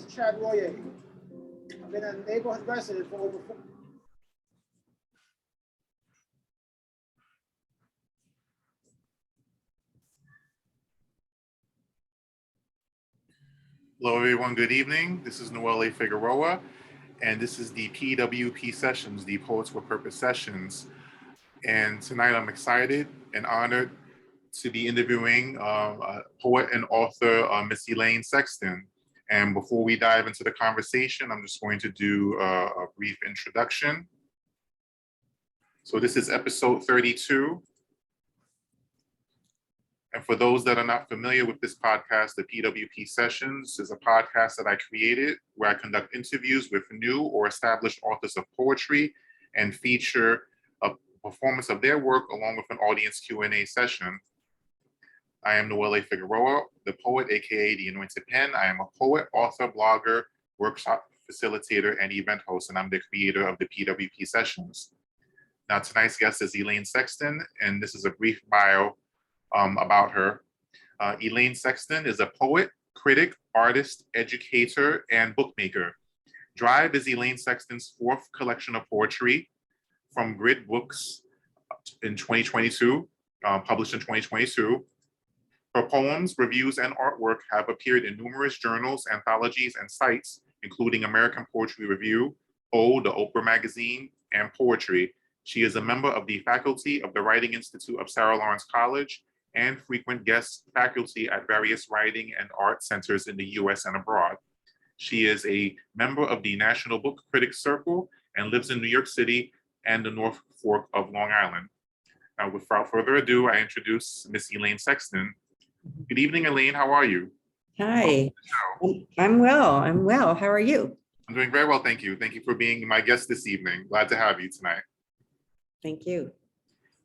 Chad Royer. I've been a neighborhood resident for over 4. Hello, everyone. Good evening. This is Noelle Figueroa, and this is the P.W.P sessions, the Poets with Purpose sessions. And tonight I'm excited and honored to be interviewing poet and author, Miss Elaine Sexton. And before we dive into the conversation, I'm just going to do a brief introduction. So this is episode 32. And for those that are not familiar with this podcast, the P.W.P Sessions is a podcast that I created where I conduct interviews with new or established authors of poetry and feature a performance of their work along with an audience Q&A session. I am Noelle Figueroa, the poet, aka the Anointed Pen. I am a poet, author, blogger, workshop facilitator, and event host, and I'm the creator of the P.W.P Sessions. Now, tonight's guest is Elaine Sexton, and this is a brief bio about her. Elaine Sexton is a poet, critic, artist, educator, and bookmaker. Drive is Elaine Sexton's 4th collection of poetry from Grid Books in 2022, published in 2022. Her poems, reviews, and artwork have appeared in numerous journals, anthologies, and sites, including American Poetry Review, O, the Oprah Magazine, and Poetry. She is a member of the faculty of the Writing Institute of Sarah Lawrence College and frequent guest faculty at various writing and art centers in the US and abroad. She is a member of the National Book Critics Circle and lives in New York City and the North Fork of Long Island. Now, without further ado, I introduce Miss Elaine Sexton. Good evening, Elaine. How are you? Hi. I'm well. How are you? I'm doing very well, thank you. Thank you for being my guest this evening. Glad to have you tonight. Thank you.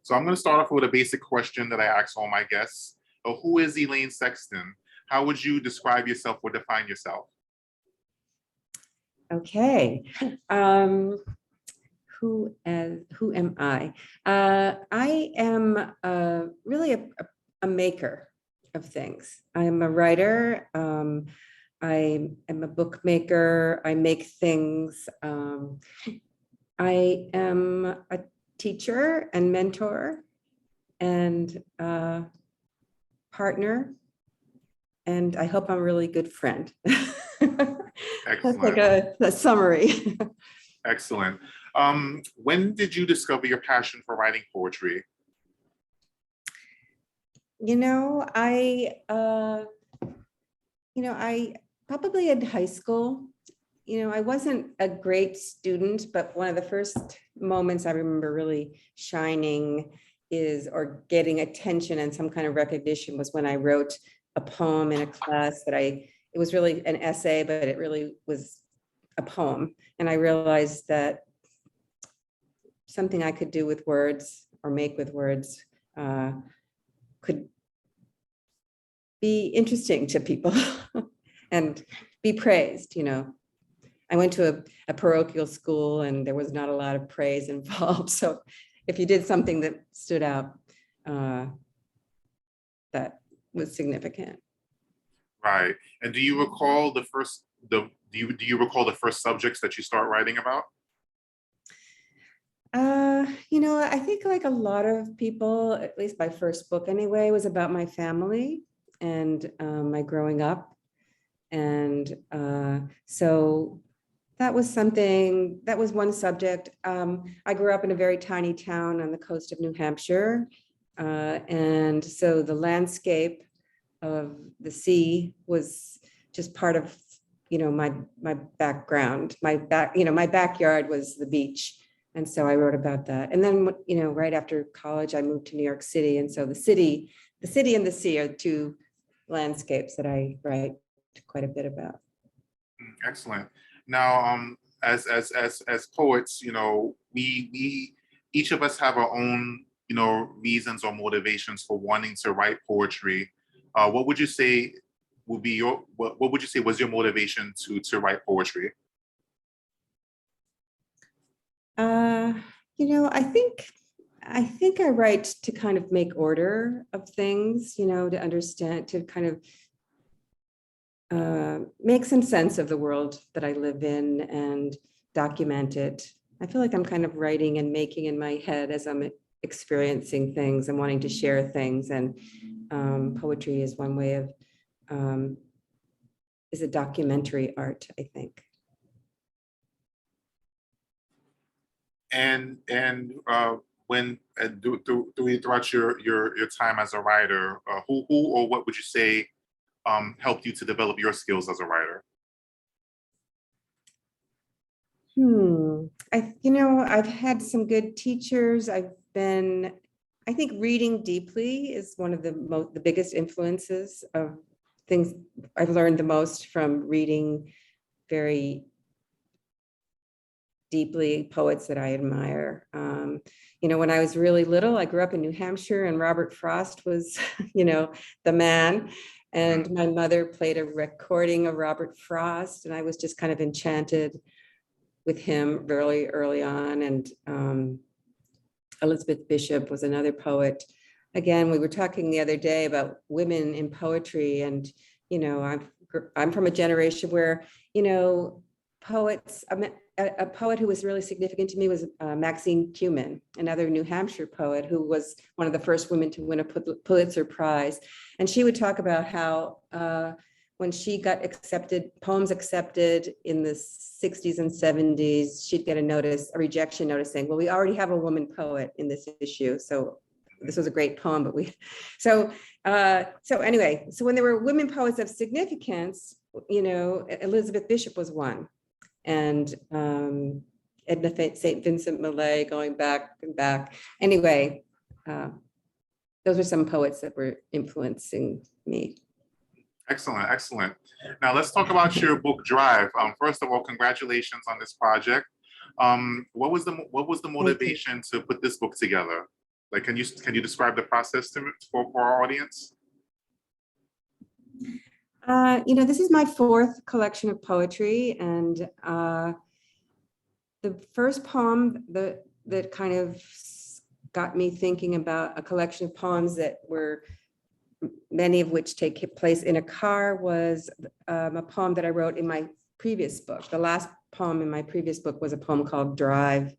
So I'm going to start off with a basic question that I ask all my guests. Who is Elaine Sexton? How would you describe yourself or define yourself? Okay. Who am I? I am really a maker of things. I'm a writer. I am a bookmaker. I make things. I am a teacher and mentor and partner. And I hope I'm a really good friend. That's like a summary. Excellent. When did you discover your passion for writing poetry? I probably in high school, I wasn't a great student, but one of the first moments I remember really shining or getting attention and some kind of recognition was when I wrote a poem in a class it was really an essay, but it really was a poem. And I realized that something I could do with words or make with words could be interesting to people and be praised. I went to a parochial school and there was not a lot of praise involved. So if you did something that stood out, that was significant. Right. And do you recall the first subjects that you start writing about? I think like a lot of people, at least my first book anyway, was about my family and my growing up. And so that was one subject. I grew up in a very tiny town on the coast of New Hampshire. And so the landscape of the sea was just part of, my background. My backyard was the beach. And so I wrote about that. And then, right after college, I moved to New York City. And so the city and the sea are two landscapes that I write quite a bit about. Excellent. Now, as poets, we each of us have our own, reasons or motivations for wanting to write poetry. What would you say would be what would you say was your motivation to write poetry? I think I write to kind of make order of things, to understand, to kind of make some sense of the world that I live in and document it. I feel like I'm kind of writing and making in my head as I'm experiencing things and wanting to share things. And poetry is one way of, is a documentary art, I think. And when throughout your time as a writer, who or what would you say helped you to develop your skills as a writer? I've had some good teachers. I think reading deeply is one of the biggest influences of things. I've learned the most from reading very deeply poets that I admire. When I was really little, I grew up in New Hampshire, and Robert Frost was, the man. And my mother played a recording of Robert Frost, and I was just kind of enchanted with him very early on. And Elizabeth Bishop was another poet. Again, we were talking the other day about women in poetry, and I'm from a generation where poets. A poet who was really significant to me was Maxine Kumin, another New Hampshire poet who was one of the first women to win a Pulitzer Prize. And she would talk about how when she got poems accepted in the 60s and 70s, she'd get a rejection notice saying, well, we already have a woman poet in this issue. So this was a great poem, but so when there were women poets of significance, Elizabeth Bishop was one. And Edna St. Vincent Millay, going back and back. Anyway, those are some poets that were influencing me. Excellent. Now let's talk about your book Drive. First of all, congratulations on this project. What was the motivation to put this book together? Like, can you describe the process for our audience? This is my fourth collection of poetry, and the first poem that kind of got me thinking about a collection of poems that were, many of which take place in a car, was a poem that I wrote in my previous book. The last poem in my previous book was a poem called Drive,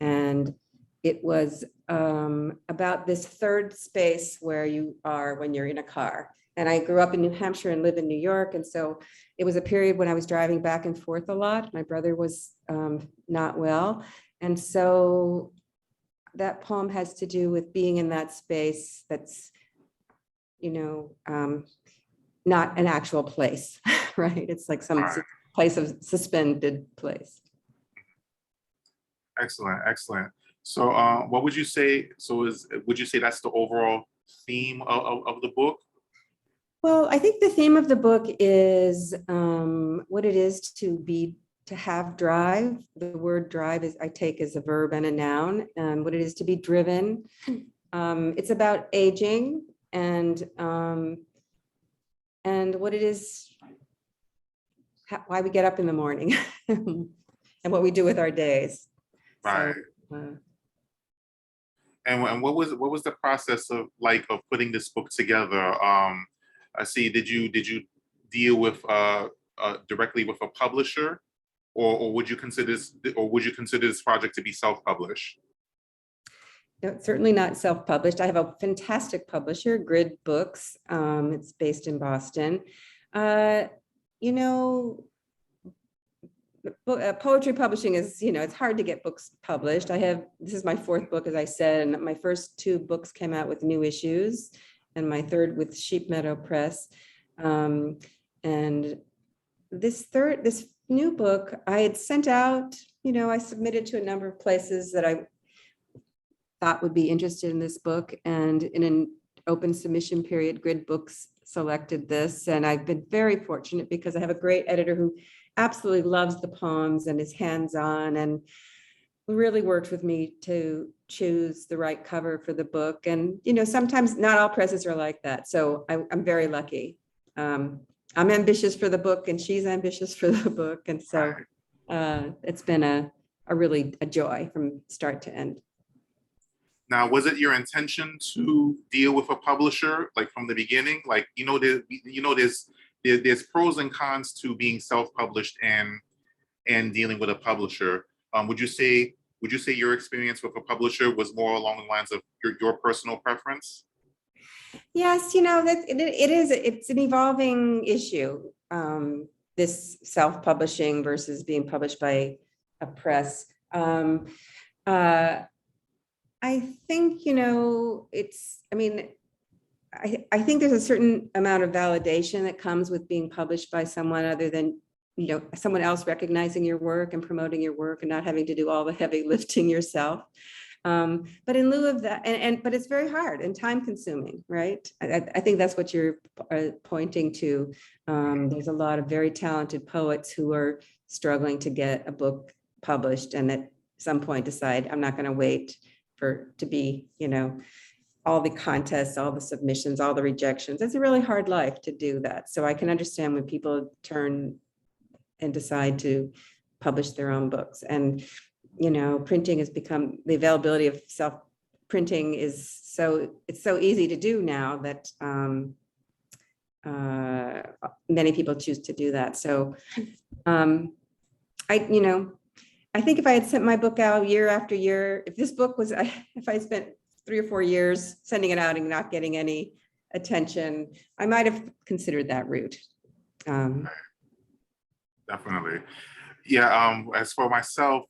and it was about this third space where you are when you're in a car. And I grew up in New Hampshire and live in New York. And so it was a period when I was driving back and forth a lot. My brother was not well. And so that poem has to do with being in that space that's, not an actual place, right? It's like some place of suspended place. Excellent. So what would you say? Would you say that's the overall theme of the book? Well, I think the theme of the book is what it is to have drive. The word drive I take as a verb and a noun, and what it is to be driven. It's about aging and what it is, why we get up in the morning and what we do with our days. Right. So, and what was the process of putting this book together? I see. Did you deal with directly with a publisher, or would you consider this project to be self-published? No, certainly not self-published. I have a fantastic publisher, Grid Books. It's based in Boston. Poetry publishing is, it's hard to get books published. This is my fourth book, as I said, and my first two books came out with new issues, and my third with Sheep Meadow Press. And this new book, I had sent out, I submitted to a number of places that I thought would be interested in this book. And in an open submission period, Grid Books selected this. And I've been very fortunate because I have a great editor who absolutely loves the poems and is hands-on and really worked with me to choose the right cover for the book. And, sometimes not all presses are like that. So I'm very lucky. I'm ambitious for the book and she's ambitious for the book. And so it's been a really a joy from start to end. Now, was it your intention to deal with a publisher from the beginning? There's there's pros and cons to being self-published and dealing with a publisher. Would you say your experience with a publisher was more along the lines of your personal preference? Yes, that it's an evolving issue. This self-publishing versus being published by a press. I think, I think there's a certain amount of validation that comes with being published by someone other than, someone else recognizing your work and promoting your work and not having to do all the heavy lifting yourself. But in lieu of that, but it's very hard and time consuming, right? I think that's what you're pointing to. There's a lot of very talented poets who are struggling to get a book published and at some point decide, I'm not going to wait to be, all the contests, all the submissions, all the rejections. It's a really hard life to do that. So I can understand when people turn and decide to publish their own books. And, printing has become, the availability of self-printing is it's so easy to do now that many people choose to do that. So I think if I had sent my book out year after year, if I spent 3 or 4 years sending it out and not getting any attention, I might have considered that route. Definitely. Yeah. As for myself,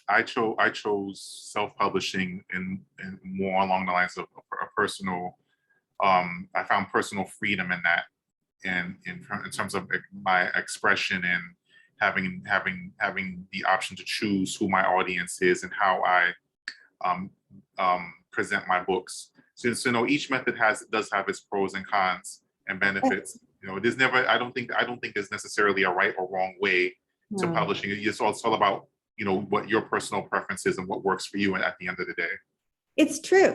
I chose self-publishing and more along the lines of a personal. I found personal freedom in that, and in terms of my expression and having the option to choose who my audience is and how I present my books. Since each method does have its pros and cons and benefits. There's never, I don't think there's necessarily a right or wrong way to publishing. It's all about what your personal preference is and what works for you at the end of the day. It's true.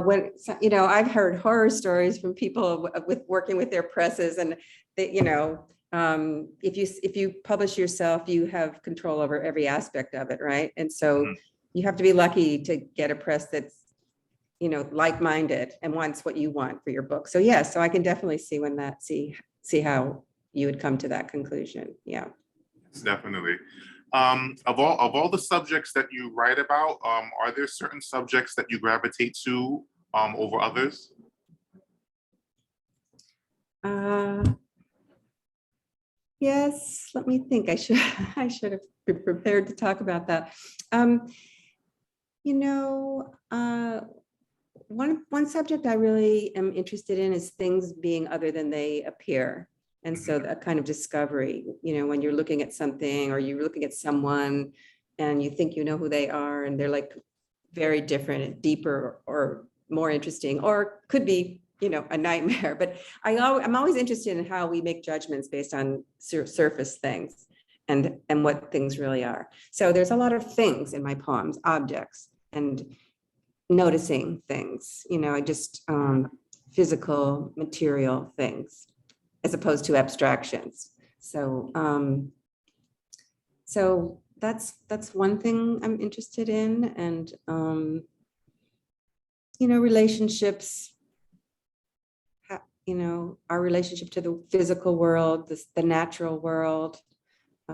When I've heard horror stories from people with working with their presses, and they, if you publish yourself, you have control over every aspect of it, right? And so you have to be lucky to get a press that's like-minded and wants what you want for your book. So so I can definitely see how you would come to that conclusion. Yeah, definitely. Of all the subjects that you write about, are there certain subjects that you gravitate to over others? Yes, let me think. I should have been prepared to talk about that. One subject I really am interested in is things being other than they appear. And so that kind of discovery, when you're looking at something or you're looking at someone and you think you know who they are and they're like very different and deeper or more interesting, or could be, a nightmare. But I'm always interested in how we make judgments based on surface things and what things really are. So there's a lot of things in my poems, objects, and noticing things, I just physical, material things, as opposed to abstractions. So that's one thing I'm interested in. And relationships, our relationship to the physical world, the natural world. I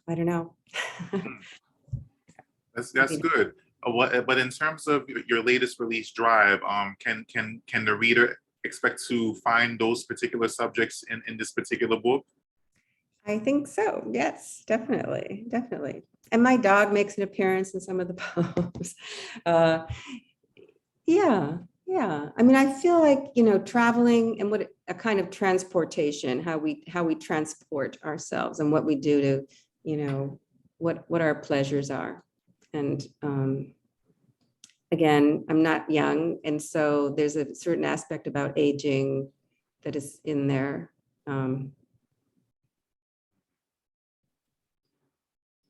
don't know. That's good. But in terms of your latest release, Drive, can the reader expect to find those particular subjects in this particular book? I think so. Yes, definitely. And my dog makes an appearance in some of the poems. Yeah. I mean, I feel like, traveling and what a kind of transportation, how we transport ourselves and what we do to, what our pleasures are. And again, I'm not young. And so there's a certain aspect about aging that is in there.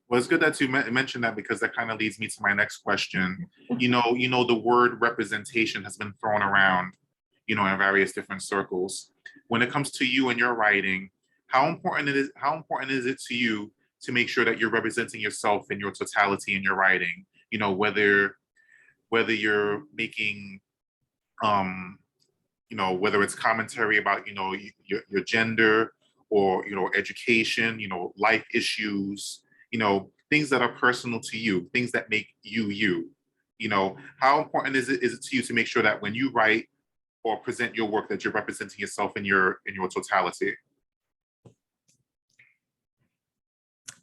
Well, it's good that you mentioned that, because that kind of leads me to my next question. The word representation has been thrown around, in various different circles. When it comes to you and your writing, how important is it to you to make sure that you're representing yourself in your totality in your writing? Whether you're making whether it's commentary about, your gender or, education, life issues, things that are personal to you, things that make you, you. How important is it to you to make sure that when you write or present your work that you're representing yourself in your totality?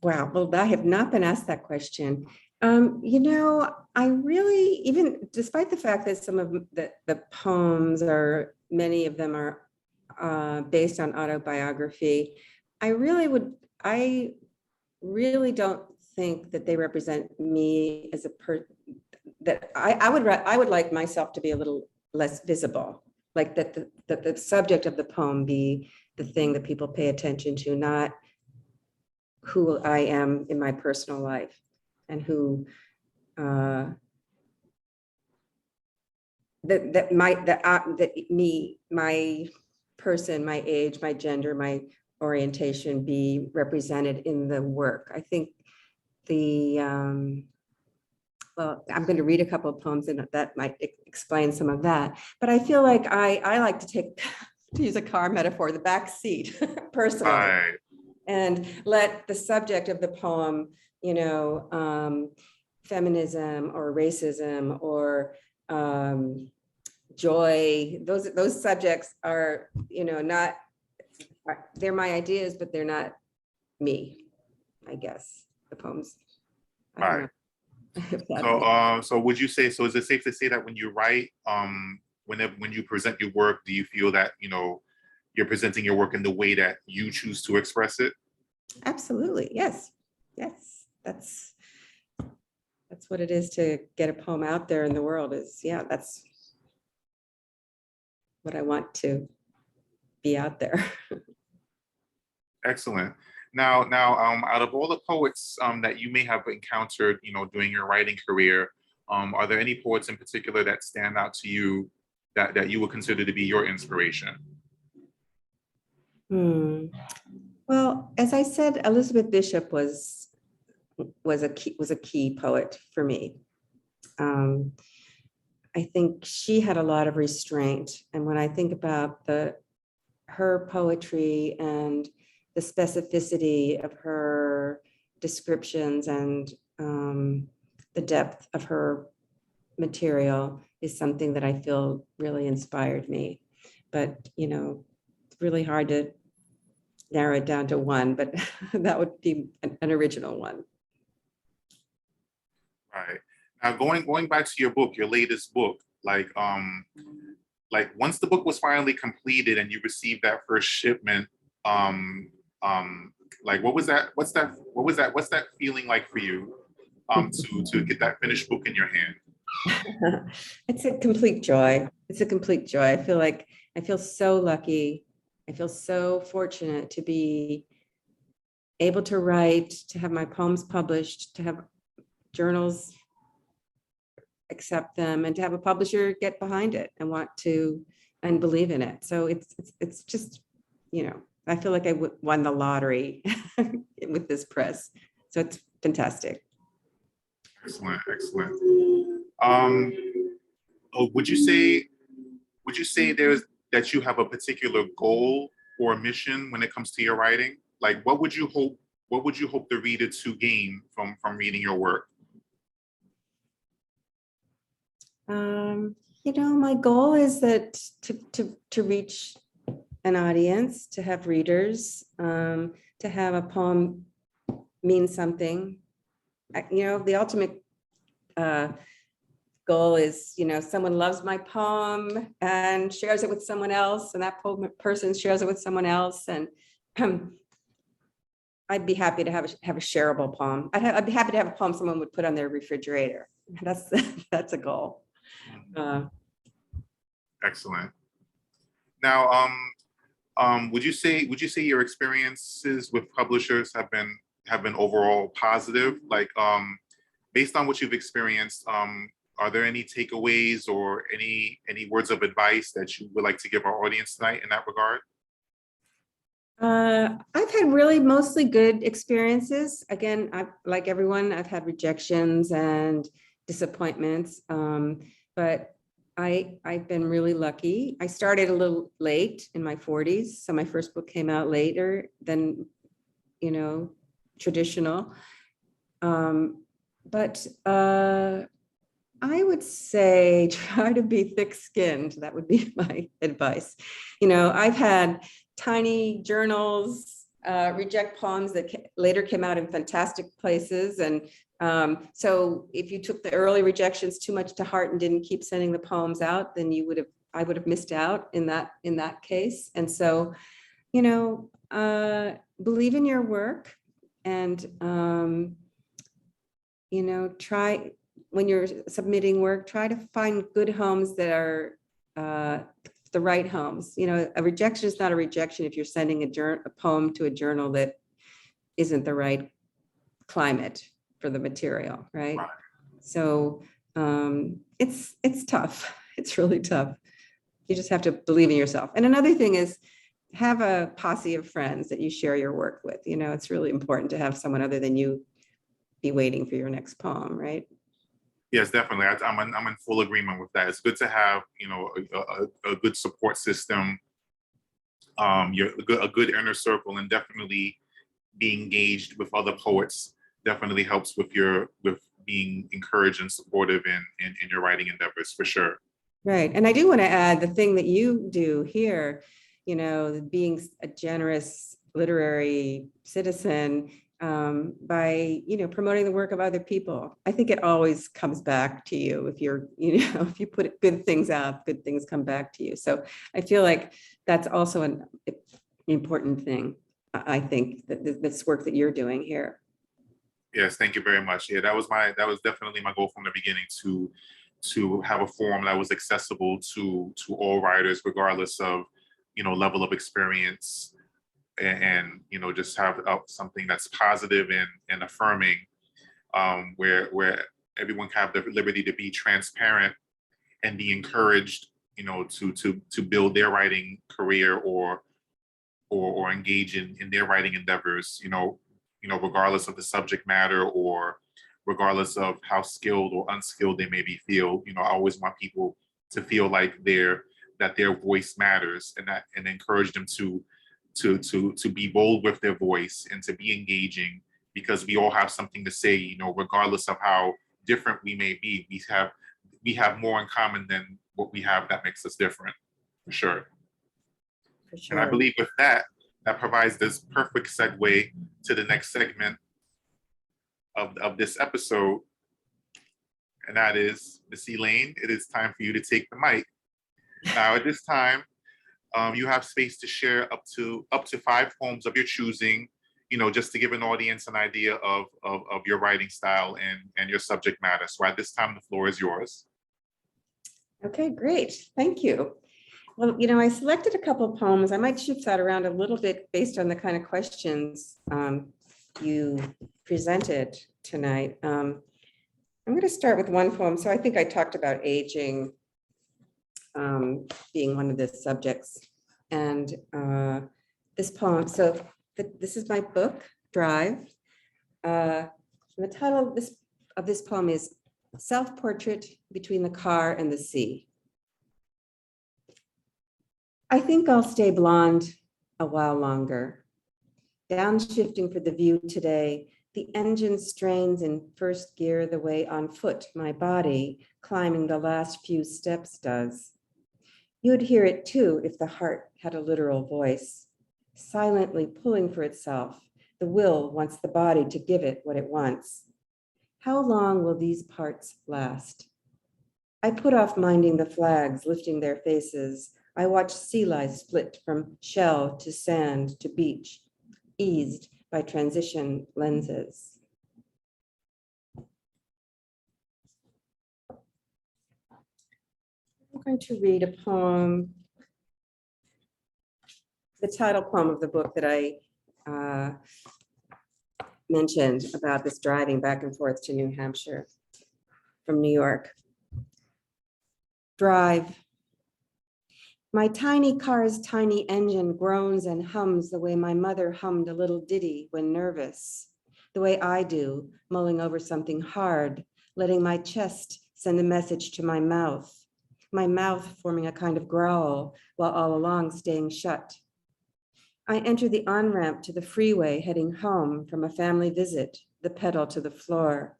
Wow, well, I have not been asked that question. I really, even despite the fact that some of the poems are, many of them are based on autobiography, I really don't think that they represent me as a that I would like myself to be a little less visible, like that the subject of the poem be the thing that people pay attention to, not who I am in my personal life and who my person, my age, my gender, my orientation be represented in the work. I think well, I'm going to read a couple of poems and that might explain some of that. But I feel like I like to take, to use a car metaphor, the back seat personally. Right. And let the subject of the poem, feminism or racism or joy, those subjects are, not, they're my ideas, but they're not me, I guess, the poems. I don't know. So would you say, so is it safe to say that when you write, when you present your work, do you feel that, you're presenting your work in the way that you choose to express it? Absolutely. Yes. That's what it is to get a poem out there in the world is, that's what I want to be out there. Excellent. Now, out of all the poets that you may have encountered, during your writing career, are there any poets in particular that stand out to you that you would consider to be your inspiration? Well, as I said, Elizabeth Bishop was a key poet for me. I think she had a lot of restraint, and when I think about her poetry and the specificity of her descriptions and the depth of her material is something that I feel really inspired me. But, it's really hard to narrow it down to one, but that would be an original one. Right. Now, going back to your book, your latest book, like once the book was finally completed and you received that first shipment, what was that feeling like for you, to get that finished book in your hand? It's a complete joy. I feel so lucky. I feel so fortunate to be able to write, to have my poems published, to have journals accept them, and to have a publisher get behind it and want to and believe in it. So it's just, I feel like I won the lottery with this press. So it's fantastic. Excellent. Would you say that you have a particular goal or mission when it comes to your writing? Like, what would you hope the reader to gain from reading your work? My goal is that to reach an audience, to have readers, to have a poem mean something. The ultimate goal is, someone loves my poem and shares it with someone else, and that person shares it with someone else, and I'd be happy to have a shareable poem. I'd be happy to have a poem someone would put on their refrigerator. That's a goal. Excellent. Now, would you say your experiences with publishers have been overall positive? Like, based on what you've experienced, are there any takeaways or any words of advice that you would like to give our audience tonight in that regard? I've had really mostly good experiences. Again, like everyone, I've had rejections and disappointments, but I've been really lucky. I started a little late in my 40s, so my first book came out later than, traditional. But I would say try to be thick-skinned. That would be my advice. I've had tiny journals reject poems that later came out in fantastic places. And so if you took the early rejections too much to heart and didn't keep sending the poems out, then I would have missed out in that case. And so, believe in your work and, try, when you're submitting work, try to find good homes that are the right homes. A rejection is not a rejection if you're sending a poem to a journal that isn't the right climate for the material, right? Right. So it's tough. It's really tough. You just have to believe in yourself. And another thing is have a posse of friends that you share your work with. It's really important to have someone other than you be waiting for your next poem, right? Yes, definitely. I'm in full agreement with that. It's good to have, a good support system, a good inner circle, and definitely be engaged with other poets definitely helps with being encouraged and supportive in your writing endeavors, for sure. Right. And I do want to add the thing that you do here, being a generous literary citizen, by, promoting the work of other people. I think it always comes back to you if you're, if you put good things out, good things come back to you. So I feel like that's also an important thing. I think that this work that you're doing here. Yes, thank you very much. Yeah, that was definitely my goal from the beginning, to have a forum that was accessible to all writers, regardless of, level of experience, and just have something that's positive and affirming, where everyone can have the liberty to be transparent and be encouraged, to build their writing career or engage in their writing endeavors, regardless of the subject matter or regardless of how skilled or unskilled they maybe feel. I always want people to feel like that their voice matters, and encourage them to be bold with their voice and to be engaging, because we all have something to say, regardless of how different we may be. We have more in common than what we have that makes us different, for sure. For sure. And I believe with that provides this perfect segue to the next segment of this episode. And that is, Miss Elaine, it is time for you to take the mic. Now, at this time, you have space to share up to 5 poems of your choosing, just to give an audience an idea of your writing style and your subject matter. So at this time, the floor is yours. Okay, great. Thank you. Well, I selected a couple of poems. I might shift that around a little bit based on the kind of questions you presented tonight. I'm going to start with one poem. So I think I talked about aging being one of the subjects. And this poem, so this is my book, Drive. The title of this poem is Self-Portrait Between the Car and the Sea. I think I'll stay blonde a while longer. Downshifting for the view today, the engine strains in first gear the way on foot my body climbing the last few steps does. You'd hear it too if the heart had a literal voice, silently pulling for itself. The will wants the body to give it what it wants. How long will these parts last? I put off minding the flags lifting their faces. I watch sea lice split from shell to sand to beach, eased by transition lenses. I'm going to read a poem, the title poem of the book that I mentioned about this driving back and forth to New Hampshire from New York. Drive. My tiny car's tiny engine groans and hums the way my mother hummed a little ditty when nervous, the way I do, mulling over something hard, letting my chest send a message to my mouth, my mouth forming a kind of growl while all along staying shut. I enter the on-ramp to the freeway heading home from a family visit, the pedal to the floor.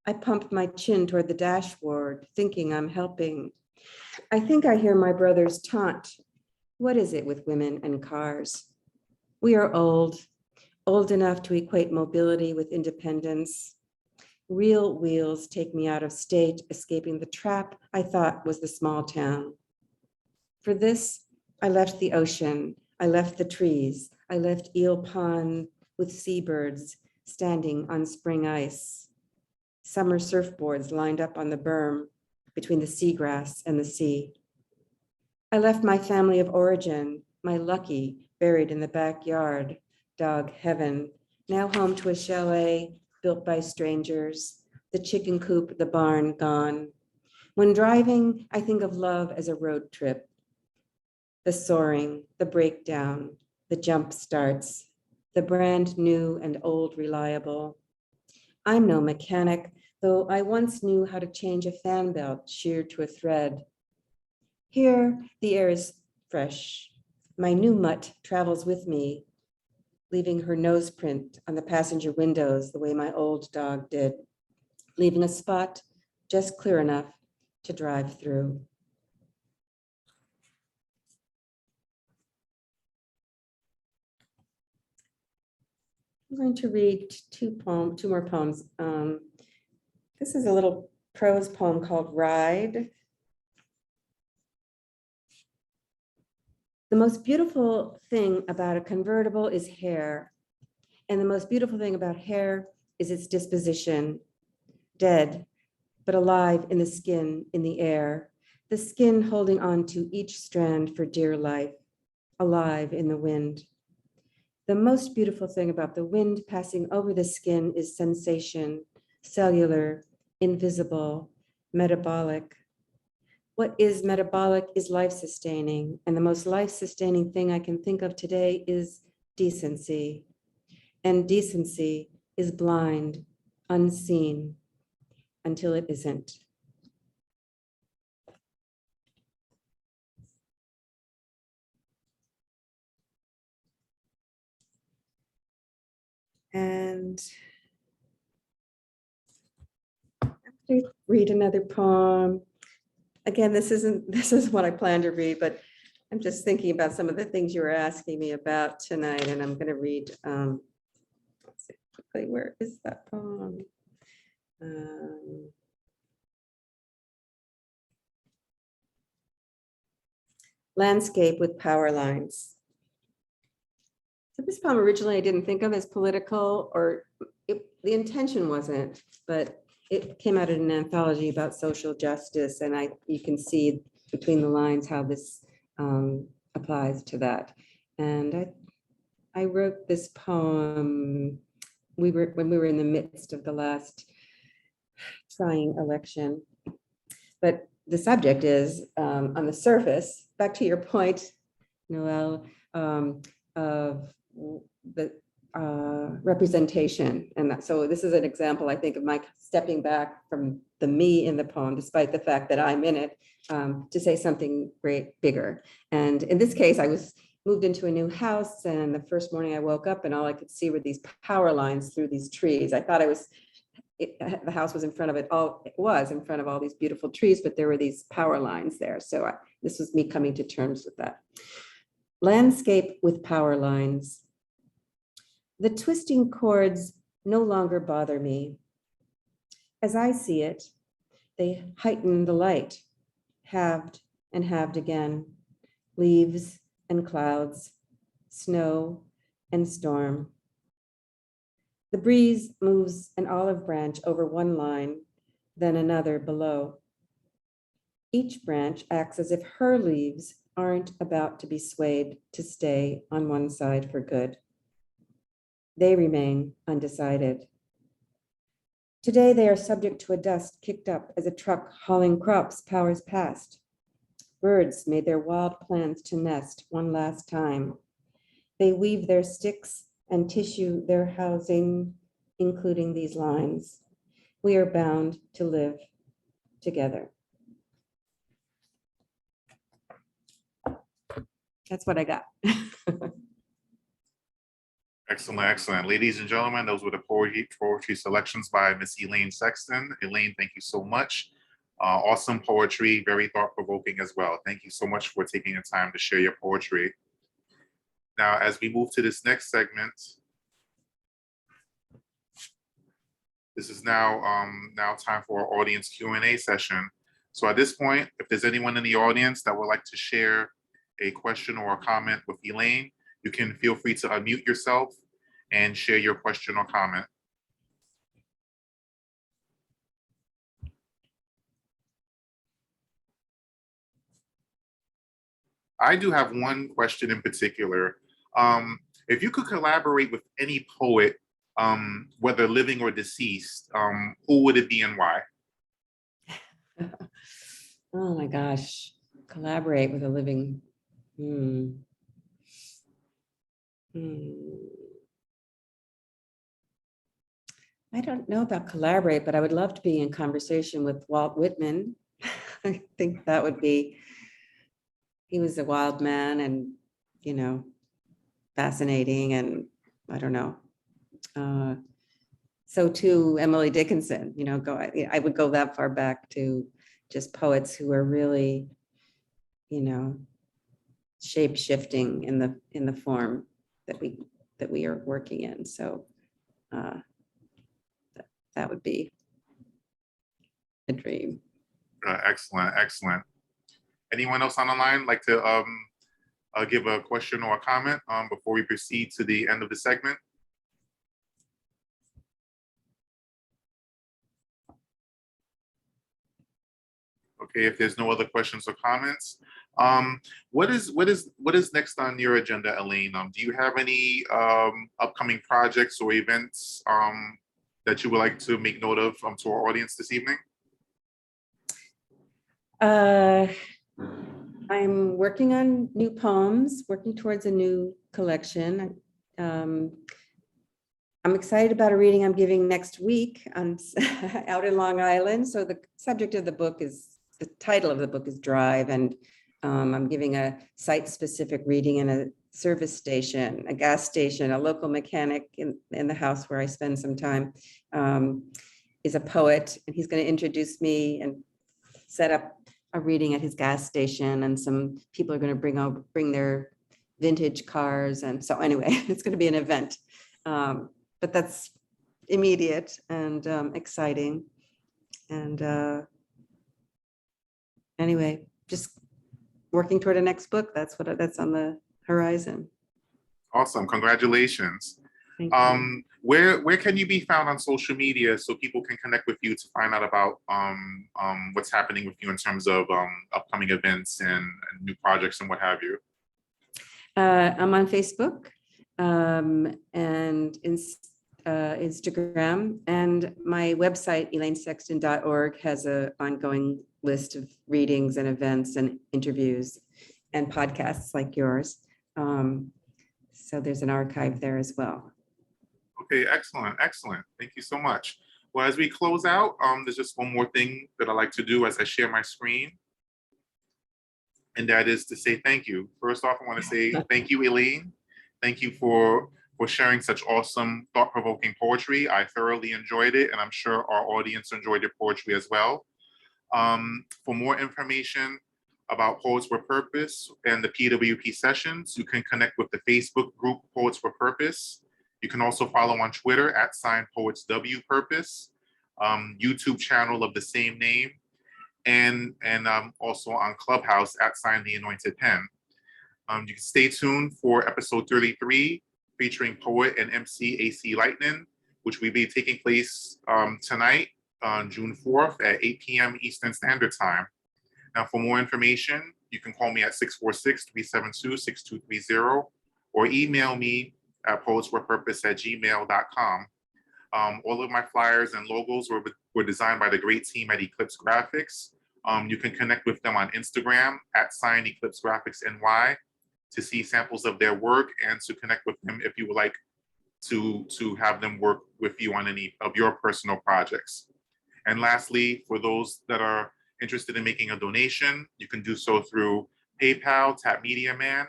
I pump my chin toward the dashboard, thinking I'm helping. I think I hear my brother's taunt. What is it with women and cars? We are old enough to equate mobility with independence. Real wheels take me out of state, escaping the trap I thought was the small town. For this, I left the ocean, I left the trees, I left Eel Pond with seabirds standing on spring ice. Summer surfboards lined up on the berm between the seagrass and the sea. I left my family of origin, my Lucky buried in the backyard, dog heaven, now home to a chalet built by strangers, the chicken coop, the barn gone. When driving, I think of love as a road trip. The soaring, the breakdown, the jump starts, the brand new and old reliable. I'm no mechanic, though I once knew how to change a fan belt sheared to a thread. Here, the air is fresh. My new mutt travels with me, leaving her nose print on the passenger windows the way my old dog did, leaving a spot just clear enough to drive through. I'm going to read two more poems. This is a little prose poem called Ride. The most beautiful thing about a convertible is hair. And the most beautiful thing about hair is its disposition, dead, but alive in the skin, in the air, the skin holding on to each strand for dear life, alive in the wind. The most beautiful thing about the wind passing over the skin is sensation, cellular, invisible, metabolic. What is metabolic is life-sustaining, and the most life-sustaining thing I can think of today is decency. And decency is blind, unseen, until it isn't. And after read another poem. Again, this is what I planned to read, but I'm just thinking about some of the things you were asking me about tonight, and I'm going to read. Let's see quickly, where is that poem? Landscape with Power Lines. So this poem originally I didn't think of as political, or the intention wasn't, but it came out in an anthology about social justice, and you can see between the lines how this applies to that. And I wrote this poem when we were in the midst of the last trying election. But the subject is, on the surface, back to your point, Noelle, of the representation. And so this is an example, I think, of my stepping back from the me in the poem, despite the fact that I'm in it, to say something bigger. And in this case, I was moved into a new house, and the first morning I woke up and all I could see were these power lines through these trees. I thought the house was in front of it was in front of all these beautiful trees, but there were these power lines there. So this was me coming to terms with that. Landscape with power lines. The twisting cords no longer bother me. As I see it, they heighten the light, halved and halved again, leaves and clouds, snow and storm. The breeze moves an olive branch over one line, then another below. Each branch acts as if her leaves aren't about to be swayed to stay on one side for good. They remain undecided. Today, they are subject to a dust kicked up as a truck hauling crops powers past. Birds made their wild plans to nest one last time. They weave their sticks and tissue their housing, including these lines. We are bound to live together. that's what I got. Excellent, excellent. Ladies and gentlemen, those were the poetry selections by Miss Elaine Sexton. Elaine, thank you so much. Awesome poetry, very thought-provoking as well. Thank you so much for taking the time to share your poetry. Now, as we move to this next segment, this is now time for our audience Q&A session. So at this point, if there's anyone in the audience that would like to share a question or a comment with Elaine, you can feel free to unmute yourself and share your question or comment. I do have one question in particular. If you could collaborate with any poet, whether living or deceased, who would it be and why? Oh my gosh, collaborate with a living. I don't know about collaborate, but I would love to be in conversation with Walt Whitman. I think that would be, he was a wild man and, you know, fascinating, and I don't know. So too, Emily Dickinson, you know, I would go that far back to just poets who are really, you know, shape shifting in the form that we are working in. So that would be a dream. Excellent, excellent. Anyone else on the line like to give a question or a comment before we proceed to the end of the segment? Okay, if there's no other questions or comments, what is next on your agenda, Elaine? Do you have any upcoming projects or events that you would like to make note of to our audience this evening? I'm working on new poems, working towards a new collection. I'm excited about a reading I'm giving next week out in Long Island. So the subject of the book is, the title of the book is Drive, and I'm giving a site-specific reading in a service station, a gas station. A local mechanic in the house where I spend some time is a poet, and he's going to introduce me and set up a reading at his gas station, and some people are going to bring their vintage cars, and so anyway, it's going to be an event. But that's immediate and exciting. And anyway, just working toward a next book. That's on the horizon. Awesome, congratulations. Thank you. Where can you be found on social media so people can connect with you to find out about what's happening with you in terms of upcoming events and new projects and what have you? I'm on Facebook and Instagram, and my website, elainesexton.org, has an ongoing list of readings and events and interviews and podcasts like yours. So there's an archive there as well. Okay, excellent, excellent. Thank you so much. Well, as we close out, there's just one more thing that I like to do as I share my screen, and that is to say thank you. First off, I want to say thank you, Elaine. Thank you for sharing such awesome, thought-provoking poetry. I thoroughly enjoyed it, and I'm sure our audience enjoyed your poetry as well. For more information about Poets with Purpose and the P.W.P sessions, you can connect with the Facebook group Poets with Purpose. You can also follow on Twitter @PoetsWPurpose, YouTube channel of the same name, and also on Clubhouse @The Anointed Pen. You can stay tuned for episode 33, featuring poet and MC AC Lightning, which will be taking place tonight on June 4th at 8 p.m. Eastern Standard Time. Now, for more information, you can call me at 646-372-6230 or email me at poetswithpurpose@gmail.com. All of my flyers and logos were designed by the great team at Eclipse Graphics. You can connect with them on Instagram @Eclipse Graphics NY to see samples of their work and to connect with them if you would like to have them work with you on any of your personal projects. And lastly, for those that are interested in making a donation, you can do so through PayPal, Tap Media Man.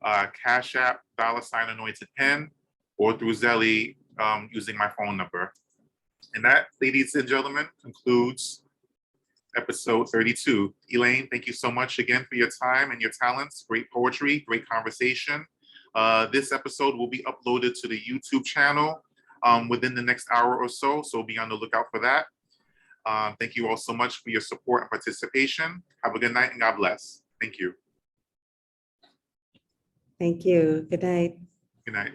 Cash App, $anointed pen, or through Zelle using my phone number. And that, ladies and gentlemen, concludes episode 32. Elaine, thank you so much again for your time and your talents. Great poetry, great conversation. This episode will be uploaded to the YouTube channel within the next hour or so, so be on the lookout for that. Thank you all so much for your support and participation. Have a good night and God bless. Thank you. Thank you. Good night. Good night.